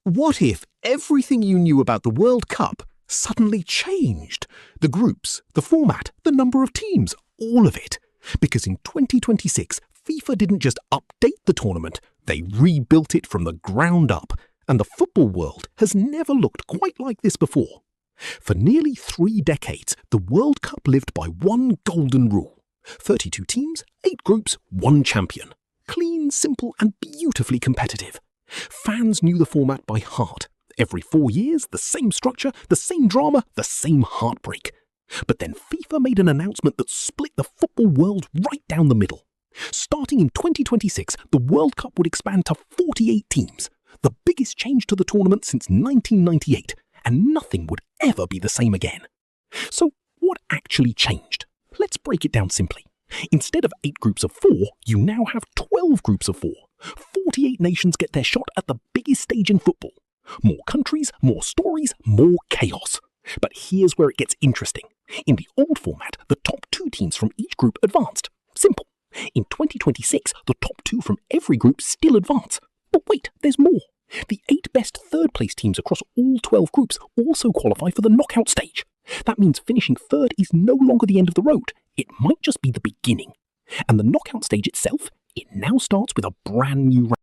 What if everything you knew about the World Cup suddenly changed? The groups, the format, the number of teams, all of it. Because in 2026, FIFA didn't just update the tournament, they rebuilt it from the ground up. And the football world has never looked quite like this before. For nearly 3 decades, the World Cup lived by one golden rule. 32 teams, 8 groups, 1 champion. Clean, simple, and beautifully competitive. Fans knew the format by heart. Every 4 years, the same structure, the same drama, the same heartbreak. But then FIFA made an announcement that split the football world right down the middle. Starting in 2026, the World Cup would expand to 48 teams, the biggest change to the tournament since 1998, and nothing would ever be the same again. So what actually changed? Let's break it down simply. Instead of 8 groups of 4, you now have 12 groups of 4. 48 nations get their shot at the biggest stage in football. More countries, more stories, more chaos. But here's where it gets interesting. In the old format, the top 2 teams from each group advanced. Simple. In 2026, the top 2 from every group still advance. But wait, there's more. The 8 best third-place teams across all 12 groups also qualify for the knockout stage. That means finishing third is no longer the end of the road. It might just be the beginning. And the knockout stage itself, it now starts with a brand new round.